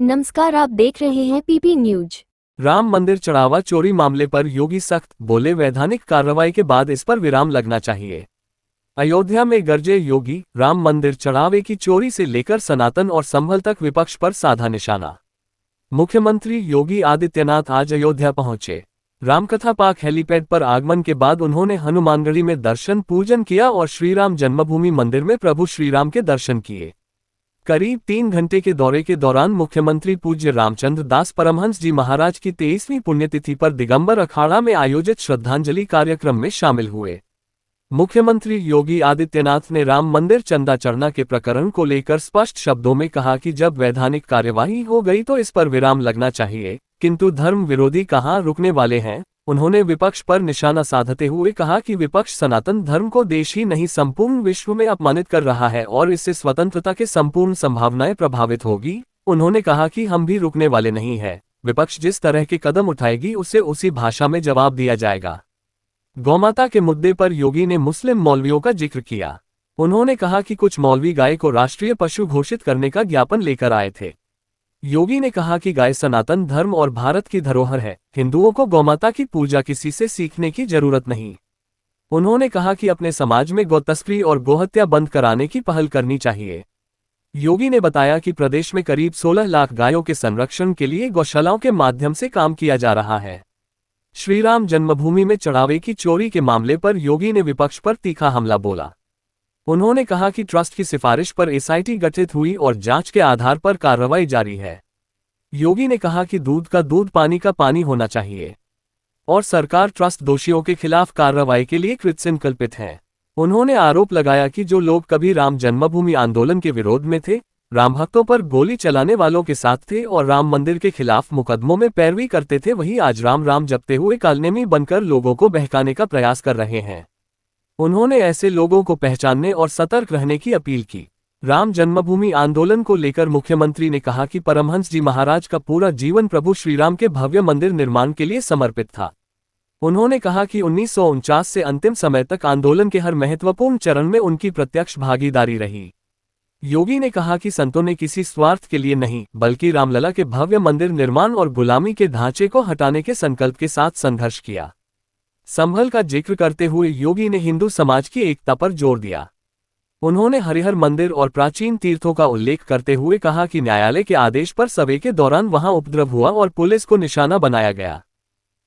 नमस्कार, आप देख रहे हैं पीपी न्यूज। राम मंदिर चढ़ावा चोरी मामले पर योगी सख्त, बोले वैधानिक कार्रवाई के बाद इस पर विराम लगना चाहिए। अयोध्या में गरजे योगी, राम मंदिर चढ़ावे की चोरी से लेकर सनातन और संभल तक विपक्ष पर साधा निशाना। मुख्यमंत्री योगी आदित्यनाथ आज अयोध्या पहुंचे। रामकथा पार्क हेलीपैड पर आगमन के बाद उन्होंने हनुमानगढ़ी में दर्शन पूजन किया और श्रीराम जन्मभूमि मंदिर में प्रभु श्रीराम के दर्शन किए। करीब 3 घंटे के दौरे के दौरान मुख्यमंत्री पूज्य रामचंद्र दास परमहंस जी महाराज की 23वीं पुण्यतिथि पर दिगंबर अखाड़ा में आयोजित श्रद्धांजलि कार्यक्रम में शामिल हुए। मुख्यमंत्री योगी आदित्यनाथ ने राम मंदिर चंदा चढ़ना के प्रकरण को लेकर स्पष्ट शब्दों में कहा कि जब वैधानिक कार्यवाही हो गई तो इस पर विराम लगना चाहिए, किंतु धर्म विरोधी कहां रुकने वाले हैं। उन्होंने विपक्ष पर निशाना साधते हुए कहा कि विपक्ष सनातन धर्म को देश ही नहीं संपूर्ण विश्व में अपमानित कर रहा है और इससे स्वतंत्रता के संपूर्ण संभावनाएं प्रभावित होगी। उन्होंने कहा कि हम भी रुकने वाले नहीं हैं। विपक्ष जिस तरह के कदम उठाएगी उसे उसी भाषा में जवाब दिया जाएगा। गौमाता के मुद्दे पर योगी ने मुस्लिम मौलवियों का जिक्र किया। उन्होंने कहा कि कुछ मौलवी गाय को राष्ट्रीय पशु घोषित करने का ज्ञापन लेकर आए थे। योगी ने कहा कि गाय सनातन धर्म और भारत की धरोहर है। हिंदुओं को गौमाता की पूजा किसी से सीखने की जरूरत नहीं। उन्होंने कहा कि अपने समाज में गौ तस्करी और गोहत्या बंद कराने की पहल करनी चाहिए। योगी ने बताया कि प्रदेश में करीब 16 लाख गायों के संरक्षण के लिए गौशालाओं के माध्यम से काम किया जा रहा है। श्रीराम जन्मभूमि में चढ़ावे की चोरी के मामले पर योगी ने विपक्ष पर तीखा हमला बोला। उन्होंने कहा कि ट्रस्ट की सिफारिश पर एसआईटी गठित हुई और जांच के आधार पर कार्रवाई जारी है। योगी ने कहा कि दूध का दूध, पानी का पानी होना चाहिए और सरकार ट्रस्ट दोषियों के खिलाफ कार्रवाई के लिए कृतसंकल्पित है। उन्होंने आरोप लगाया कि जो लोग कभी राम जन्मभूमि आंदोलन के विरोध में थे, राम भक्तों पर गोली चलाने वालों के साथ थे और राम मंदिर के खिलाफ मुकदमों में पैरवी करते थे, वही आज राम राम जपते हुए कालनेमी बनकर लोगों को बहकाने का प्रयास कर रहे हैं। उन्होंने ऐसे लोगों को पहचानने और सतर्क रहने की अपील की। राम जन्मभूमि आंदोलन को लेकर मुख्यमंत्री ने कहा कि परमहंस जी महाराज का पूरा जीवन प्रभु श्रीराम के भव्य मंदिर निर्माण के लिए समर्पित था। उन्होंने कहा कि 1949 से अंतिम समय तक आंदोलन के हर महत्वपूर्ण चरण में उनकी प्रत्यक्ष भागीदारी रही। योगी ने कहा कि संतों ने किसी स्वार्थ के लिए नहीं, बल्कि रामलला के भव्य मंदिर निर्माण और गुलामी के ढांचे को हटाने के संकल्प के साथ संघर्ष किया। संभल का जिक्र करते हुए योगी ने हिंदू समाज की एकता पर जोर दिया। उन्होंने हरिहर मंदिर और प्राचीन तीर्थों का उल्लेख करते हुए कहा कि न्यायालय के आदेश पर सवे के दौरान वहां उपद्रव हुआ और पुलिस को निशाना बनाया गया।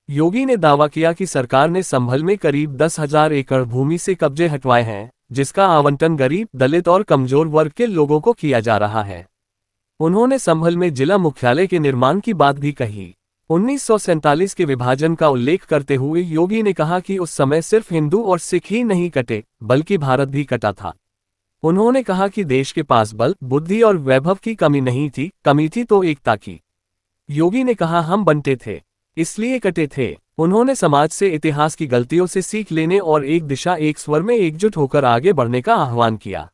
योगी ने दावा किया कि सरकार ने संभल में करीब 10,000 एकड़ भूमि से कब्जे हटवाए हैं, जिसका आवंटन गरीब, दलित और कमजोर वर्ग के लोगों को किया जा रहा है। उन्होंने संभल में जिला मुख्यालय के निर्माण की बात भी कही। 1947 के विभाजन का उल्लेख करते हुए योगी ने कहा कि उस समय सिर्फ हिंदू और सिख ही नहीं कटे, बल्कि भारत भी कटा था। उन्होंने कहा कि देश के पास बल, बुद्धि और वैभव की कमी नहीं थी, कमी थी तो एकता की। योगी ने कहा, हम बंटे थे, इसलिए कटे थे। उन्होंने समाज से इतिहास की गलतियों से सीख लेने और एक दिशा, एक स्वर में एकजुट होकर आगे बढ़ने का आह्वान किया।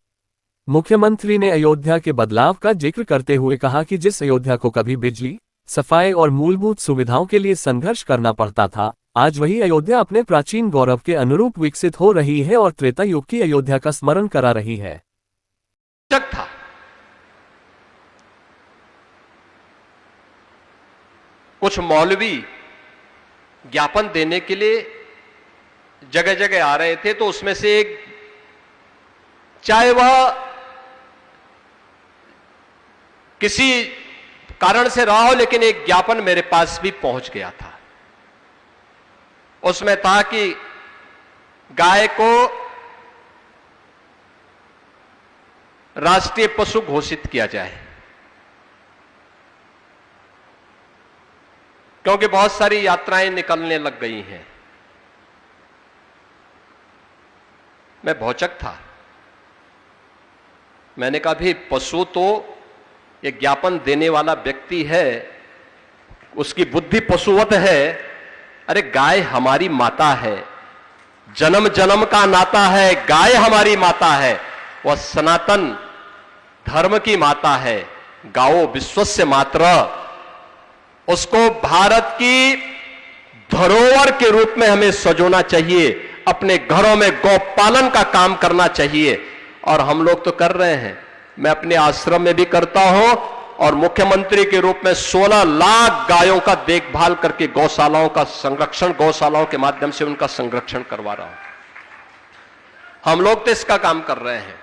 मुख्यमंत्री ने अयोध्या के बदलाव का जिक्र करते हुए कहा कि जिस अयोध्या को कभी बिजली, सफाई और मूलभूत सुविधाओं के लिए संघर्ष करना पड़ता था, आज वही अयोध्या अपने प्राचीन गौरव के अनुरूप विकसित हो रही है और त्रेता युग की अयोध्या का स्मरण करा रही है। था कुछ मौलवी ज्ञापन देने के लिए जगह जगह आ रहे थे, तो उसमें से एक, चाहे वह किसी कारण से रहा हो, लेकिन एक ज्ञापन मेरे पास भी पहुंच गया था। उसमें था कि गाय को राष्ट्रीय पशु घोषित किया जाए, क्योंकि बहुत सारी यात्राएं निकलने लग गई हैं। मैं भौचक था। मैंने कहा, भी पशु तो ये ज्ञापन देने वाला व्यक्ति है, उसकी बुद्धि पशुवत है। अरे गाय हमारी माता है, जन्म जन्म का नाता है। गाय हमारी माता है, वह सनातन धर्म की माता है। गाओ विश्वस्य मातरः, उसको भारत की धरोहर के रूप में हमें सजोना चाहिए। अपने घरों में गौ पालन का काम करना चाहिए, और हम लोग तो कर रहे हैं। मैं अपने आश्रम में भी करता हूं और मुख्यमंत्री के रूप में 16 लाख गायों का देखभाल करके गौशालाओं का संरक्षण, गौशालाओं के माध्यम से उनका संरक्षण करवा रहा हूं। हम लोग तो इसका काम कर रहे हैं।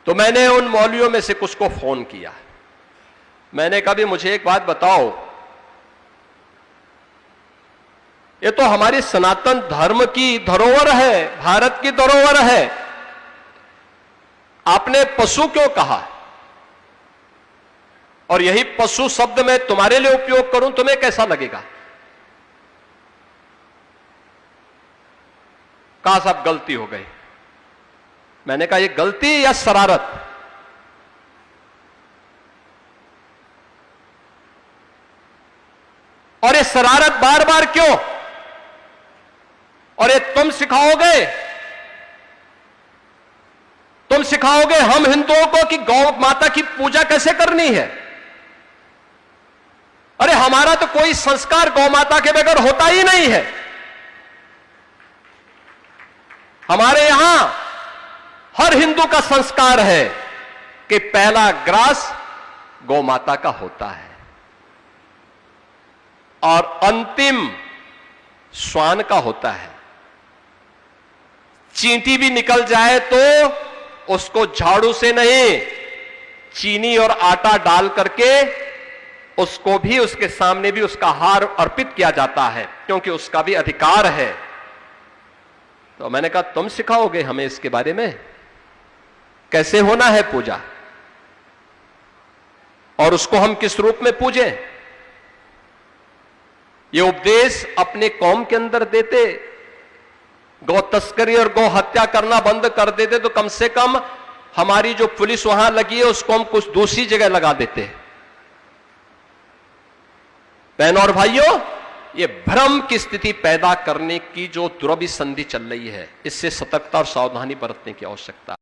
तो मैंने उन मौलवियों में से कुछ को फोन किया। मैंने कहा भी मुझे एक बात बताओ, ये तो हमारी सनातन धर्म की धरोहर है, भारत की धरोहर है, आपने पशु क्यों कहा? और यही पशु शब्द मैं तुम्हारे लिए उपयोग करूं, तुम्हें कैसा लगेगा? कहा साहब गलती हो गई। मैंने कहा ये गलती या शरारत? और ये शरारत बार बार क्यों? और ये तुम सिखाओगे हम हिंदुओं को कि गौ माता की पूजा कैसे करनी है? अरे हमारा तो कोई संस्कार गौ माता के बगैर होता ही नहीं है। हमारे यहां हर हिंदू का संस्कार है कि पहला ग्रास गौ माता का होता है और अंतिम श्वान का होता है। चींटी भी निकल जाए तो उसको झाड़ू से नहीं, चीनी और आटा डाल करके उसको भी, उसके सामने भी उसका हार अर्पित किया जाता है, क्योंकि उसका भी अधिकार है। तो मैंने कहा तुम सिखाओगे हमें इसके बारे में, कैसे होना है पूजा, और उसको हम किस रूप में पूजें? ये उपदेश अपने कौम के अंदर देते, गौ तस्करी और गौ हत्या करना बंद कर देते, तो कम से कम हमारी जो पुलिस वहां लगी है उसको हम कुछ दूसरी जगह लगा देते। बहनों और भाइयों, ये भ्रम की स्थिति पैदा करने की जो दुरभिसंधि चल रही है, इससे सतर्कता और सावधानी बरतने की आवश्यकता है।